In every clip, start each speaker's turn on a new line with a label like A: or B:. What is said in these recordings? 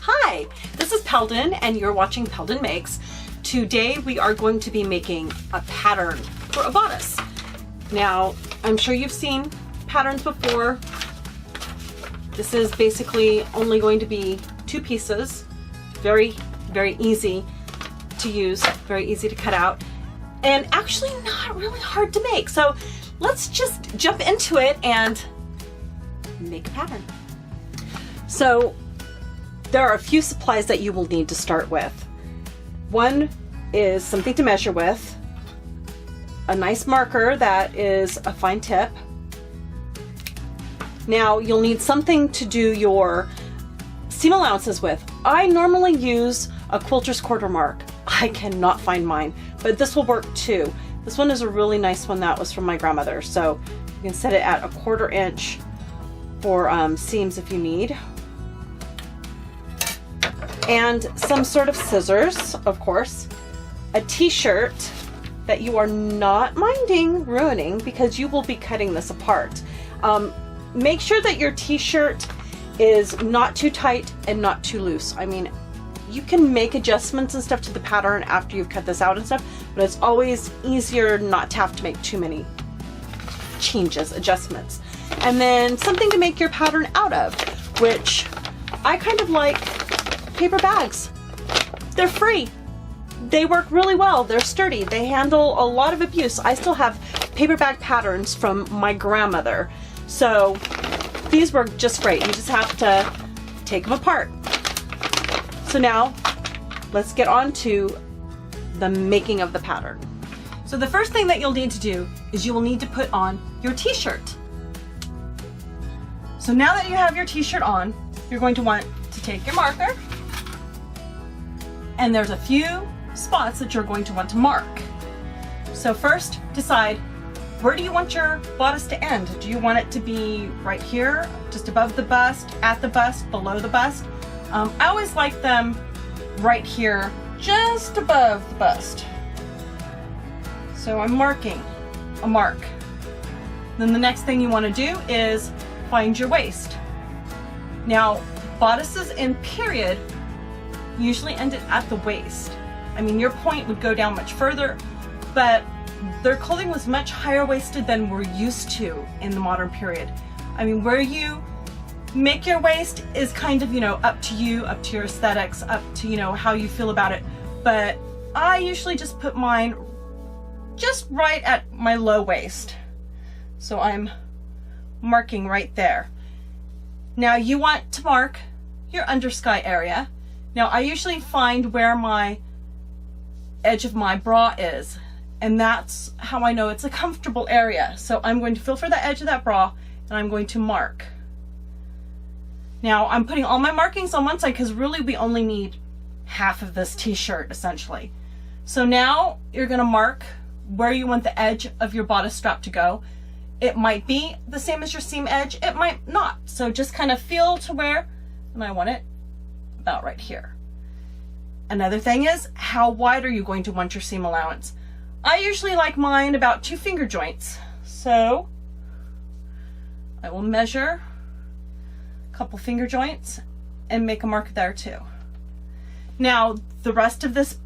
A: Hi, this is Peldon and you're watching Peldon Makes. Today we are going to be making a pattern for a bodice. Now, I'm sure you've seen patterns before. This is basically only going to be 2 pieces. Very, very easy to use, very easy to cut out, and actually not really hard to make. So let's just jump into it and make a pattern. So there are a few supplies that you will need to start with. One is something to measure with, a nice marker that is a fine tip. Now you'll need something to do your seam allowances with. I normally use a quilter's quarter mark. I cannot find mine, but this will work too. This one is a really nice one that was from my grandmother, so you can set it at 1/4 inch for seams if you need. And some sort of scissors, of course, a t-shirt that you are not minding ruining because you will be cutting this apart. Make sure that your t-shirt is not too tight and not too loose. I mean, you can make adjustments and stuff to the pattern after you've cut this out and stuff, but it's always easier not to have to make too many changes, adjustments. And then something to make your pattern out of, which I kind of like paper bags. They're free. They work really well. They're sturdy. They handle a lot of abuse. I still have paper bag patterns from my grandmother. So these work just great. You just have to take them apart. So now let's get on to the making of the pattern. So the first thing that you'll need to do is you will need to put on your t-shirt. So now that you have your t-shirt on, you're going to want to take your marker, and there's a few spots that you're going to want to mark. So first, decide, where do you want your bodice to end? Do you want it to be right here, just above the bust, at the bust, below the bust? I always like them right here, just above the bust. So I'm marking a mark. Then the next thing you want to do is find your waist. Now, bodices in period usually end at the waist. I mean, your point would go down much further, but their clothing was much higher waisted than we're used to in the modern period. I mean, where you make your waist is kind of, up to you, up to your aesthetics, up to, how you feel about it. But I usually just put mine just right at my low waist. So I'm marking right there. Now you want to mark your undersky area. Now I usually find where my edge of my bra is, and that's how I know it's a comfortable area. So I'm going to feel for the edge of that bra and I'm going to mark. Now I'm putting all my markings on one side because really we only need half of this t-shirt essentially. So now you're going to mark where you want the edge of your bodice strap to go. It might be the same as your seam edge, it might not. So just kind of feel to where, and I want it about right here. Another thing is, how wide are you going to want your seam allowance? I usually like mine about 2 finger joints. So I will measure a couple finger joints and make a mark there too. Now, the rest of this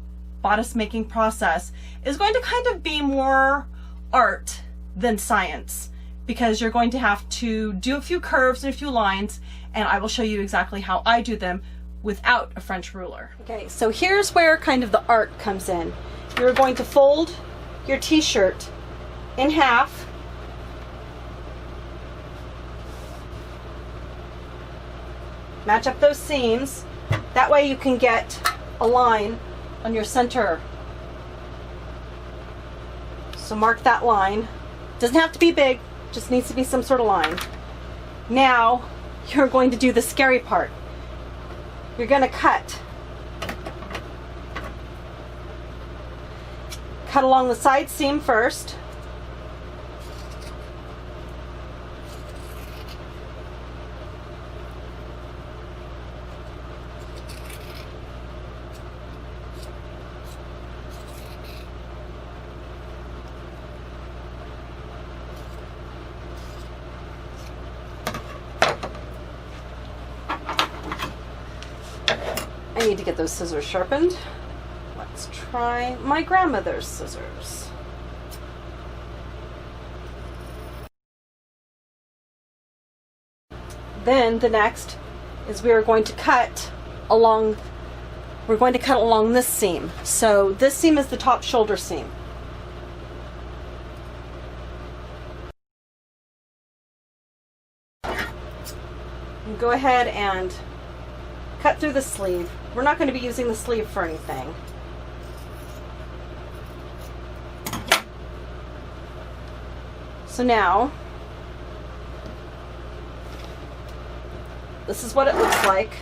A: bodice making process is going to kind of be more art than science, because you're going to have to do a few curves and a few lines, and I will show you exactly how I do them without a French ruler. Okay, so here's where kind of the art comes in. You're going to fold your t-shirt in half, match up those seams, that way you can get a line on your center. So mark that line. Doesn't have to be big, just needs to be some sort of line. Now you're going to do the scary part. You're going to cut along the side seam first, I need to get those scissors sharpened. Let's try my grandmother's scissors. Then the next is we are going to cut along, this seam. So this seam is the top shoulder seam. And go ahead and cut through the sleeve. We're not going to be using the sleeve for anything. So now, this is what it looks like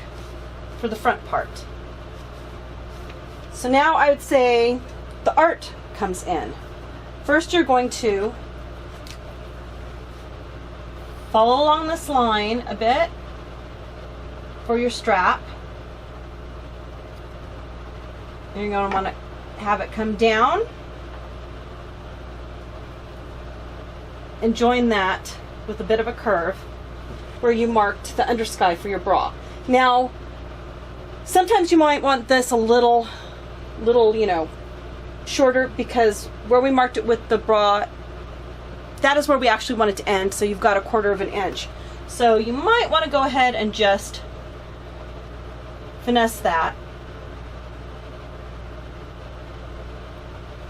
A: for the front part. So now I would say the art comes in. First you're going to follow along this line a bit for your strap. You're going to want to have it come down and join that with a bit of a curve where you marked the undersky for your bra. Now, sometimes you might want this a little, you know, shorter, because where we marked it with the bra, that is where we actually want it to end, so you've got 1/4 of an inch. So you might want to go ahead and just finesse that.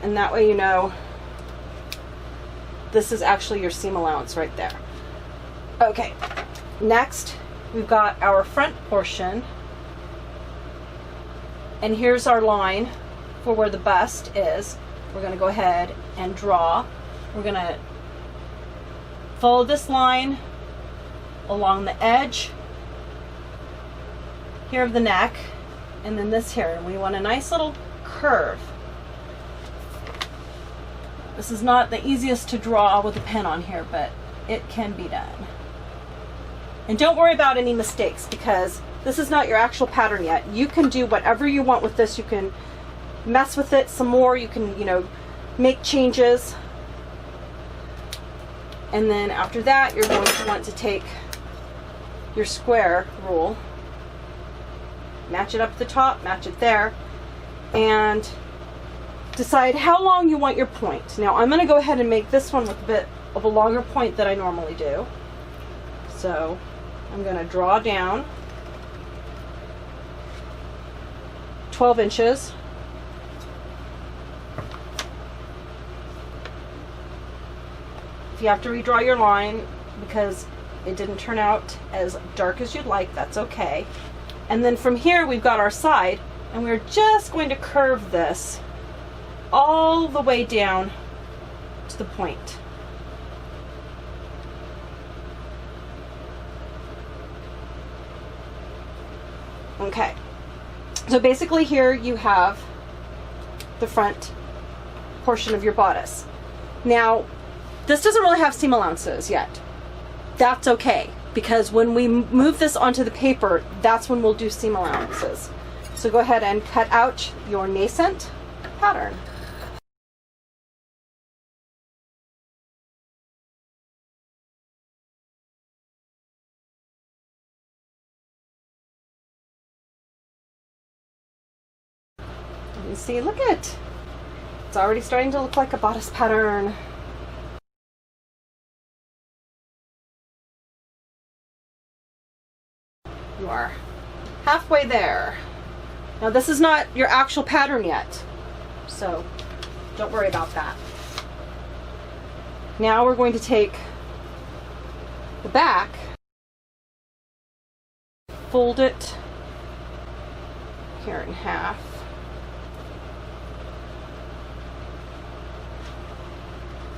A: And that way you know this is actually your seam allowance right there. Okay, next we've got our front portion, and here's our line for where the bust is. We're going to go ahead and draw. We're going to follow this line along the edge here of the neck, and then this here, and we want a nice little curve. This is not the easiest to draw with a pen on here, but it can be done. And don't worry about any mistakes, because this is not your actual pattern yet. You can do whatever you want with this. You can mess with it some more. You can, you know, make changes. And then after that, you're going to want to take your square rule, match it up at the top, match it there, and decide how long you want your point. Now I'm going to go ahead and make this one with a bit of a longer point than I normally do. So I'm going to draw down 12 inches. If you have to redraw your line because it didn't turn out as dark as you'd like, that's okay. And then from here we've got our side, and we're just going to curve this all the way down to the point. Okay, so basically here you have the front portion of your bodice. Now, this doesn't really have seam allowances yet. That's okay, because when we move this onto the paper, that's when we'll do seam allowances. So go ahead and cut out your nascent pattern. You see, look at it. It's already starting to look like a bodice pattern. You are halfway there. Now this is not your actual pattern yet, so don't worry about that. Now we're going to take the back, fold it here in half.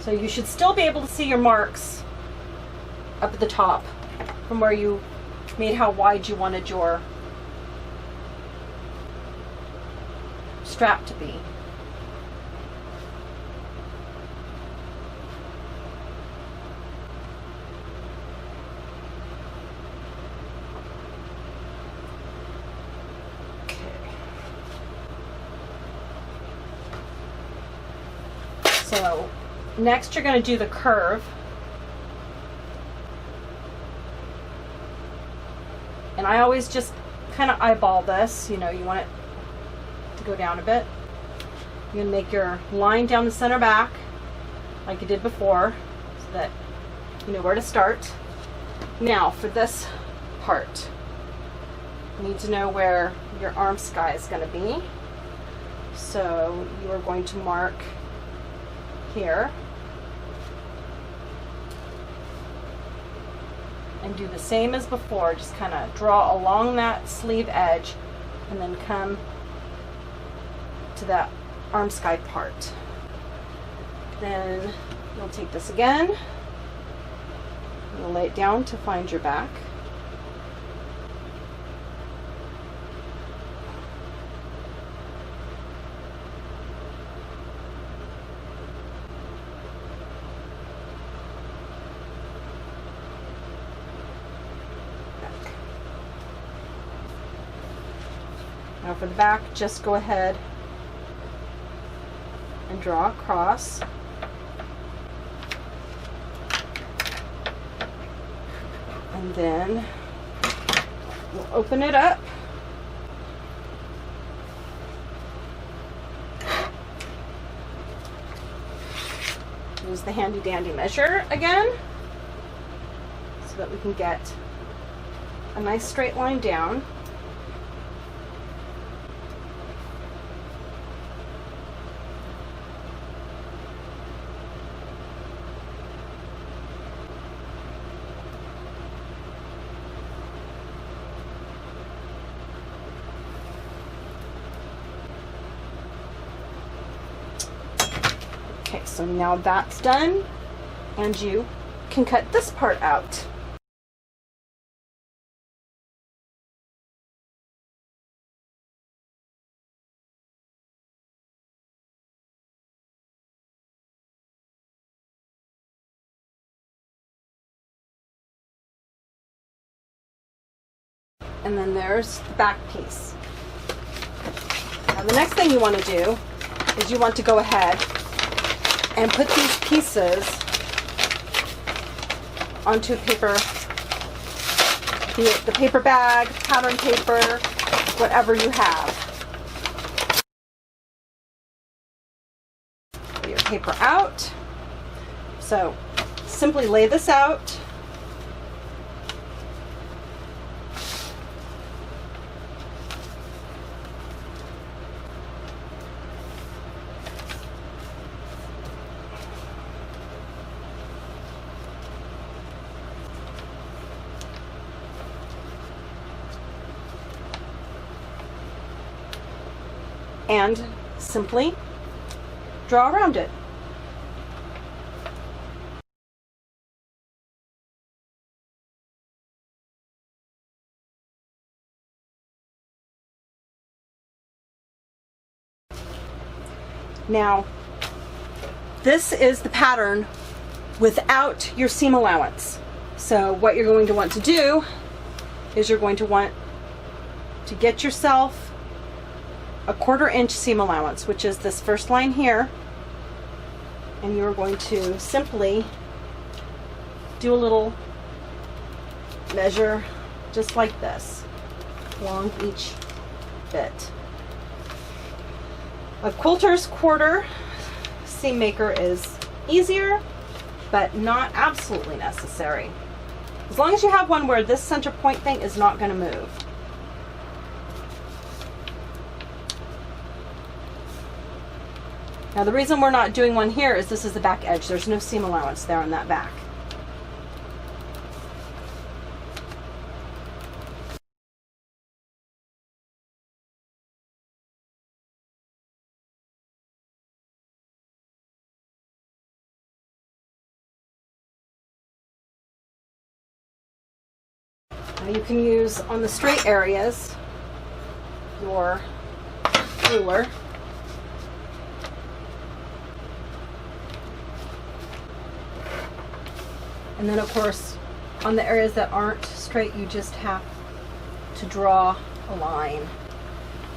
A: So you should still be able to see your marks up at the top from where you made how wide you wanted your strap to be. So next you're going to do the curve. And I always just kind of eyeball this. You know, you want it to go down a bit. You're going to make your line down the center back like you did before so that you know where to start. Now for this part, you need to know where your arm sky is going to be. So you are going to mark here and do the same as before. Just kind of draw along that sleeve edge and then come to that arm sky part. Then you'll take this again, you'll lay it down to find your back. Now for the back, just go ahead and draw across. And then we'll open it up. Use the handy dandy measure again so that we can get a nice straight line down. Okay, so now that's done, and you can cut this part out. And then there's the back piece. Now the next thing you want to do is you want to go ahead and put these pieces onto paper, be it the paper bag, pattern paper, whatever you have. Get your paper out. So simply lay this out. And simply draw around it. Now, this is the pattern without your seam allowance. So what you're going to want to do is you're going to want to get yourself a 1/4 inch seam allowance, which is this first line here, and you're going to simply do a little measure just like this along each bit. A quilter's 1/4 seam maker is easier, but not absolutely necessary. As long as you have one where this center point thing is not going to move. Now the reason we're not doing one here is this is the back edge. There's no seam allowance there on that back. Now you can use on the straight areas your ruler. And then of course, on the areas that aren't straight, you just have to draw a line,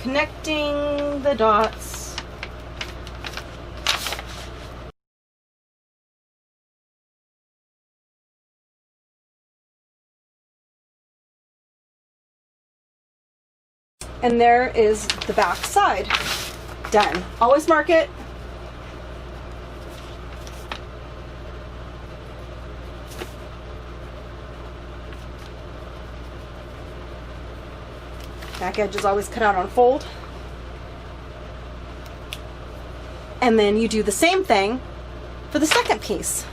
A: connecting the dots And there is the back side. Done. Always mark it. Back edge is always cut out on fold. And then you do the same thing for the second piece.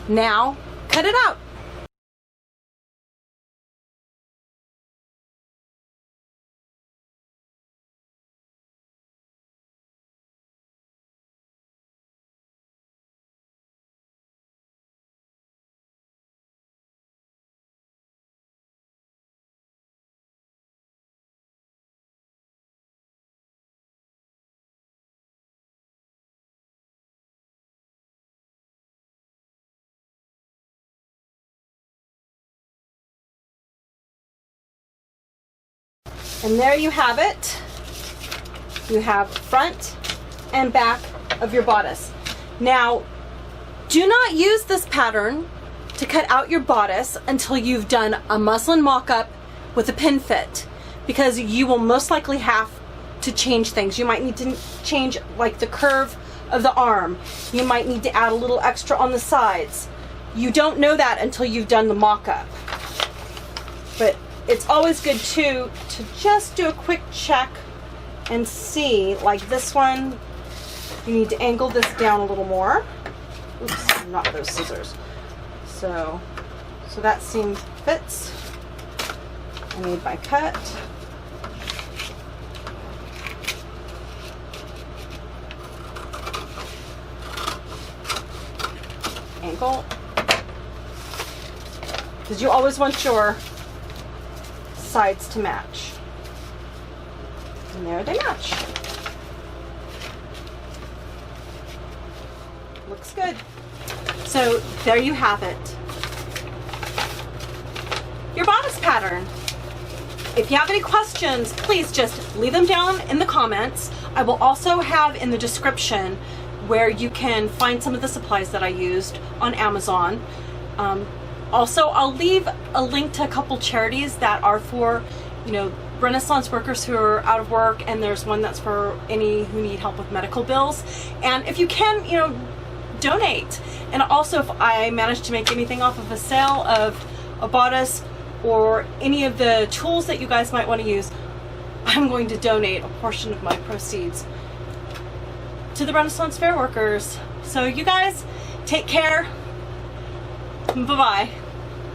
A: Now, cut it out. And there you have it. You have front and back of your bodice. Now, do not use this pattern to cut out your bodice until you've done a muslin mock-up with a pin fit, because you will most likely have to change things. You might need to change like the curve of the arm. You might need to add a little extra on the sides. You don't know that until you've done the mock-up. But it's always good too to just do a quick check and see, like this one, you need to angle this down a little more. Oops, not those scissors. So that seam fits. I need my cut. Angle. Because you always want your sides to match. And there they match. Looks good. So there you have it. Your bodice pattern. If you have any questions, please just leave them down in the comments. I will also have in the description where you can find some of the supplies that I used on Amazon. Also, I'll leave a link to a couple charities that are for, Renaissance workers who are out of work, and there's one that's for any who need help with medical bills. And if you can, donate. And also, if I manage to make anything off of a sale of a bodice or any of the tools that you guys might want to use, I'm going to donate a portion of my proceeds to the Renaissance Fair workers. So you guys, take care. Bye-bye.